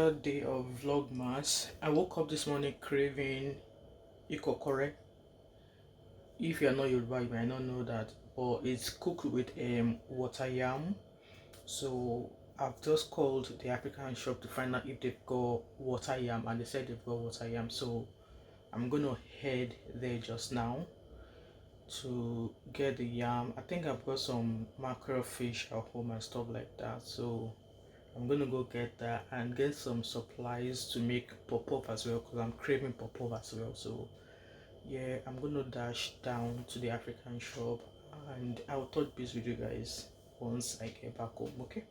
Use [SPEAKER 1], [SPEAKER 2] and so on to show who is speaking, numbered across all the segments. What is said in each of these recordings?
[SPEAKER 1] another day of Vlogmas. I woke up this morning craving ikokore. If you are not Yoruba, you might not know that, but it's cooked with water yam. So I've just called the African shop to find out if they've got water yam, and they said they've got water yam. So I'm gonna head there just now to get the yam. I think I've got some mackerel fish at home and stuff like that. So I'm gonna go get that and get some supplies to make pop-up as well, because I'm craving pop-up as well. So yeah, I'm gonna dash down to the African shop and I'll touch base with you guys once I get back home. Okay.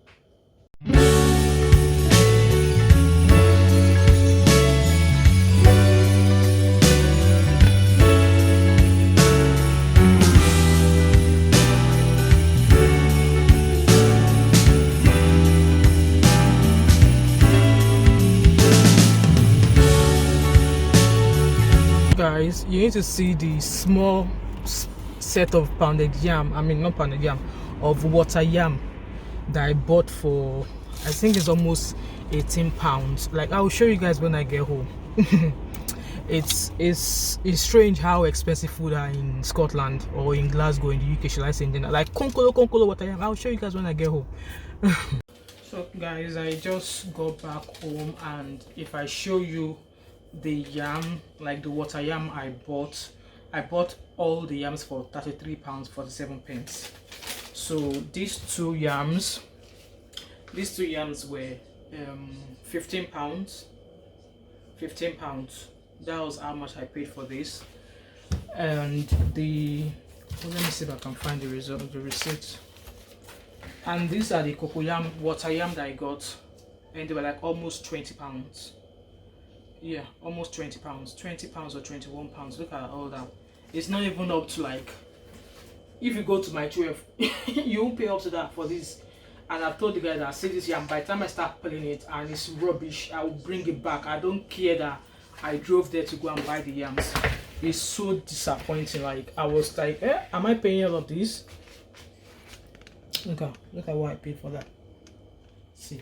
[SPEAKER 1] Guys, you need to see the small set of pounded yam, not pounded yam, of water yam that I bought for, I think it's almost 18 pounds. Like, I'll show you guys when I get home. it's strange how expensive food are in Scotland or in Glasgow in the UK, should I say, in like konkolo water yam. I'll show you guys when I get home. So guys, I just got back home, and if I show you the yam, like the water yam I bought all the yams for 33 pounds 47 pence. So these two yams were 15 pounds. That was how much I paid for this. And let me see if I can find the receipt. And these are the cocoyam water yam that I got, and they were like almost 20 pounds. Yeah, almost 20 pounds, 20 pounds or 21 pounds. Look at all that. It's not even up to, like, if you go to my 12 you won't pay up to that for this. And I've told the guy that I see this yam, by the time I start pulling it and it's rubbish, I will bring it back. I don't care that I drove there to go and buy the yams. It's so disappointing. Like, I was like, am I paying all of this? Look at what I paid for that. See,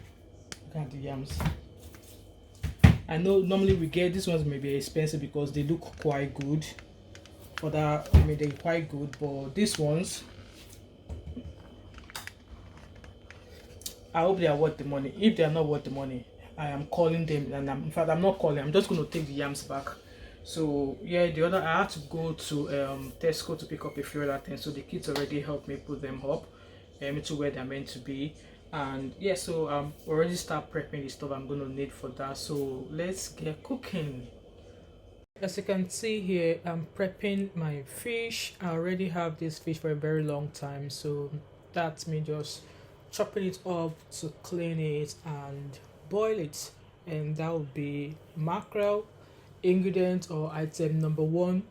[SPEAKER 1] look at the yams. I know normally we get these ones, may be expensive because they look quite good. For that, they're quite good, but these ones, I hope they are worth the money. If they are not worth the money, I am calling them, and in fact, I'm not calling. I'm just going to take the yams back. So yeah, I had to go to Tesco to pick up a few other things. So the kids already helped me put them up to where they're meant to be. And yeah, so already start prepping the stuff I'm gonna need for that. So let's get cooking. As you can see here, I'm prepping my fish. I already have this fish for a very long time, so that's me just chopping it up to clean it and boil it. And that will be mackerel. Ingredient or item number 1,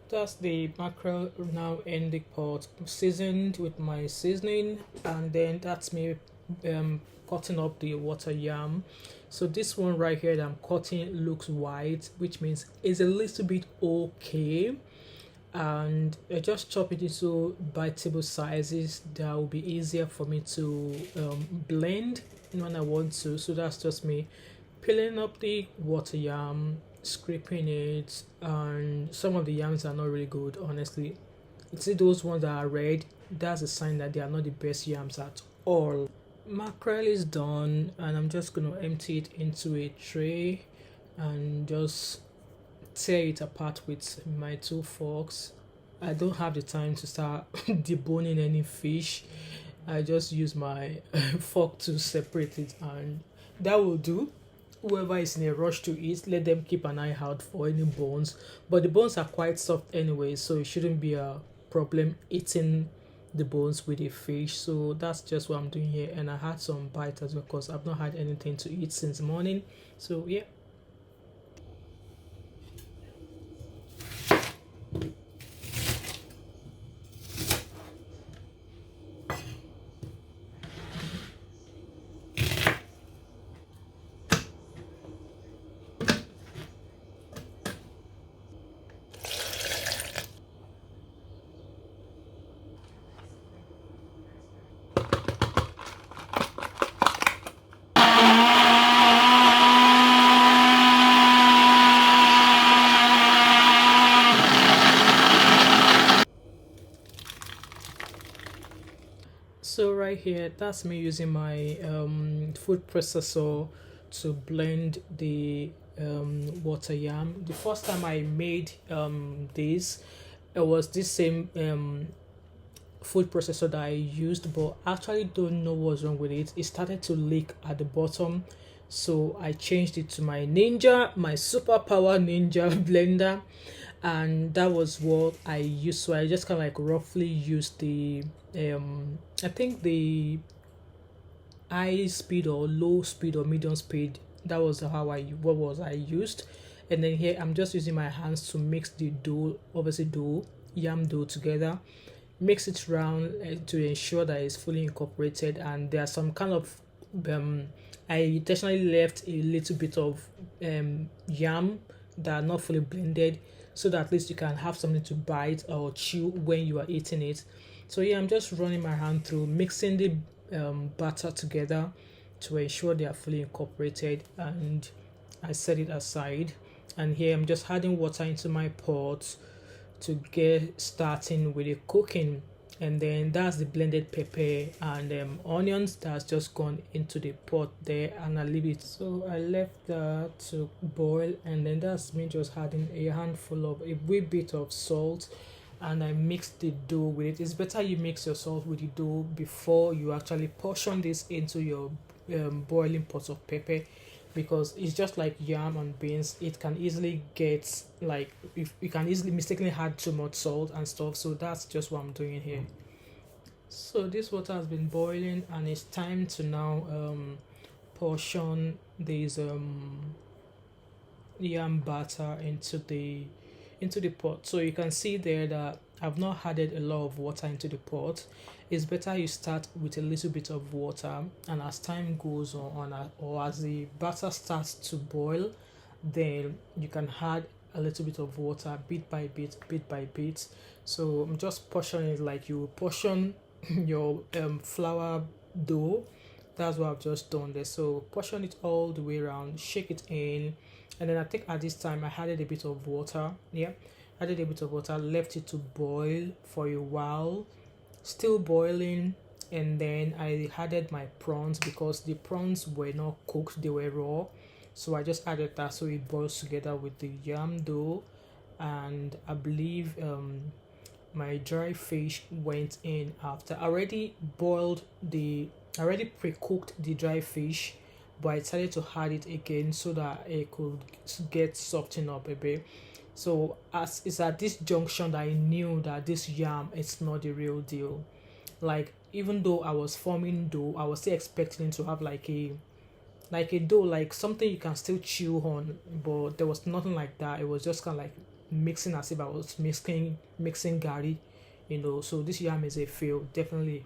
[SPEAKER 1] that's the mackerel now in the pot, seasoned with my seasoning, and then that's me cutting up the water yam. So this one right here that I'm cutting looks white, which means it's a little bit okay, and I just chop it into biteable sizes that will be easier for me to blend when I want to. So that's just me peeling up the water yam, scraping it, and some of the yams are not really good, honestly. You see those ones that are red, that's a sign that they are not the best yams at all. Mackerel is done, and I'm just going to empty it into a tray and just tear it apart with my 2 forks. I don't have the time to start deboning any fish. I just use my fork to separate it, and that will do. Whoever is in a rush to eat, let them keep an eye out for any bones, but the bones are quite soft anyway, so it shouldn't be a problem eating the bones with a fish. So that's just what I'm doing here, and I had some bite as well because I've not had anything to eat since morning. So yeah. right here, that's me using my food processor to blend the water yam. The first time I made this, it was this same food processor that I used, but I actually don't know what's wrong with it. It started to leak at the bottom, so I changed it to my my superpower Ninja blender, and that was what I used. So I just kind of like roughly used the I think the high speed or low speed or medium speed. That was how I used. And then here I'm just using my hands to mix the dough, obviously dough, yam dough together, mix it round to ensure that it's fully incorporated. And there are some kind of I intentionally left a little bit of yam that are not fully blended, so that at least you can have something to bite or chew when you are eating it. So yeah, I'm just running my hand through, mixing the batter together to ensure they are fully incorporated, and I set it aside. And here I'm just adding water into my pot to get starting with the cooking. And then that's the blended pepper and onions that's just gone into the pot there, and I leave it. So I left that to boil, and then that's me just adding a handful of a wee bit of salt, and I mixed the dough with it. It's better you mix your salt with the dough before you actually portion this into your boiling pot of pepper, because it's just like yam and beans. It can easily get like, if you can easily mistakenly add too much salt and stuff. So that's just what I'm doing here. So this water has been boiling, and it's time to now portion this yam batter into the pot. So you can see there that I've not added a lot of water into the pot. It's better you start with a little bit of water, and as time goes on, or as the batter starts to boil, then you can add a little bit of water bit by bit. So I'm just portioning it like you portion your flour dough. That's what I've just done there. So portion it all the way around, shake it in, and then I think at this time I added a bit of water. Yeah, added a bit of water, left it to boil for a while, still boiling. And then I added my prawns, because the prawns were not cooked, they were raw. So I just added that so it boils together with the yam dough. And I believe my dry fish went in after. I already pre-cooked the dry fish, but I decided to add it again so that it could get softened up a bit. So as it's at this junction that I knew that this yam is not the real deal. Like, even though I was forming dough, I was still expecting to have like a dough, like something you can still chew on, but there was nothing like that. It was just kind of like mixing as if I was mixing gari, so this yam is a fail, definitely.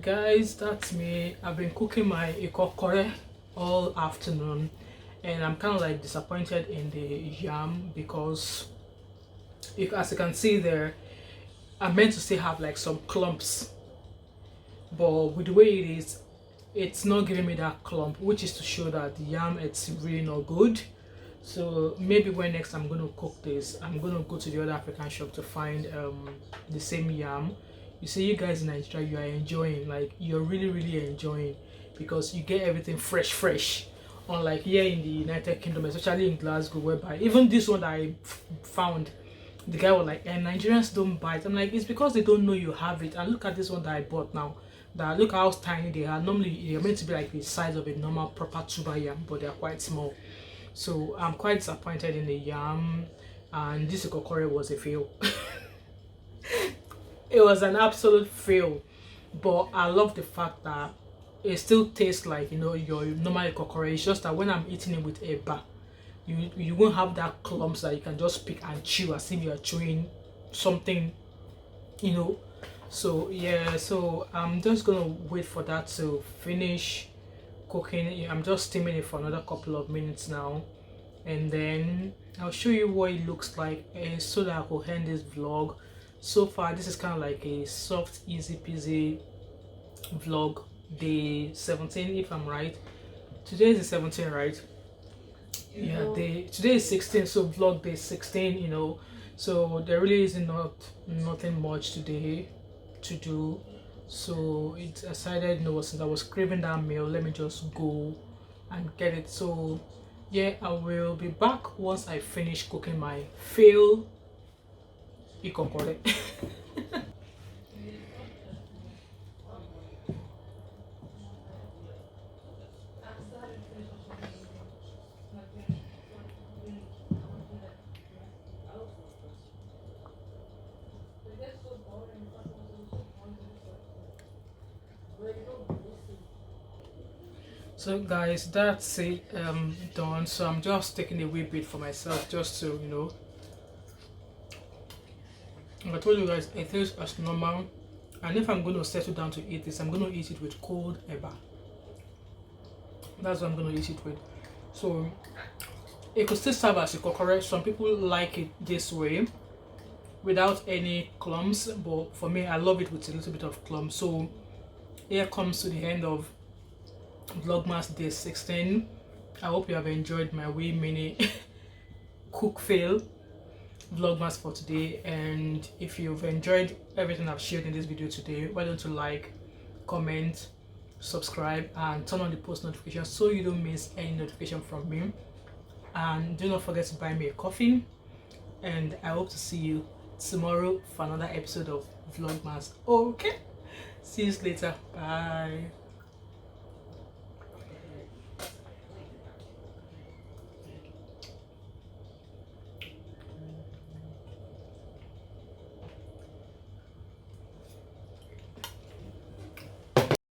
[SPEAKER 1] Guys, that's me. I've been cooking my ikokore all afternoon, and I'm kind of like disappointed in the yam, because as you can see there, I'm meant to still have like some clumps, but with the way it is, it's not giving me that clump, which is to show that the yam, it's really not good. So maybe when next I'm going to cook this, I'm going to go to the other African shop to find the same yam. You see, you guys in Nigeria, you are enjoying, like you're really enjoying, because you get everything fresh, unlike here in the United Kingdom, especially in Glasgow, whereby even this one that I found, the guy was like, and Nigerians don't buy it. I'm like, it's because they don't know you have it. And look at this one that I bought now, that look how tiny they are. Normally they're meant to be like the size of a normal proper tuber yam, but they're quite small. So I'm quite disappointed in the yam, and this ikokore was a fail. It was an absolute fail, but I love the fact that it still tastes like, you know, your normal ikokore. It's just that when I'm eating it with eba, you won't have that clumps that you can just pick and chew as if you are chewing something, you know. So yeah, so I'm just gonna wait for that to finish cooking. I'm just steaming it for another couple of minutes now, and then I'll show you what it looks like, so that I will end this vlog. So far this is kind of like a soft, easy peasy vlog, day 17 if I'm right. Today is the 17, right? Yeah, today is 16, so vlog day 16, you know. So there really is nothing much today to do. So it decided, you know, since I was craving that meal, let me just go and get it. So yeah, I will be back once I finish cooking my fail ikokore. So guys, that's it, done. So I'm just taking a wee bit for myself, just to, you know, like I told you guys, it tastes as normal, and if I'm going to settle down to eat this, I'm going to eat it with cold eba. That's what I'm going to eat it with. So it could still serve as a ikokore. Some people like it this way without any clumps, but for me, I love it with a little bit of clumps. So here comes to the end of Vlogmas day 16. I hope you have enjoyed my wee mini cook fail Vlogmas for today, and if you've enjoyed everything I've shared in this video today, why don't you like, comment, subscribe, and turn on the post notifications so you don't miss any notification from me. And do not forget to buy me a coffee, and I hope to see you tomorrow for another episode of Vlogmas. Okay, see you later. Bye.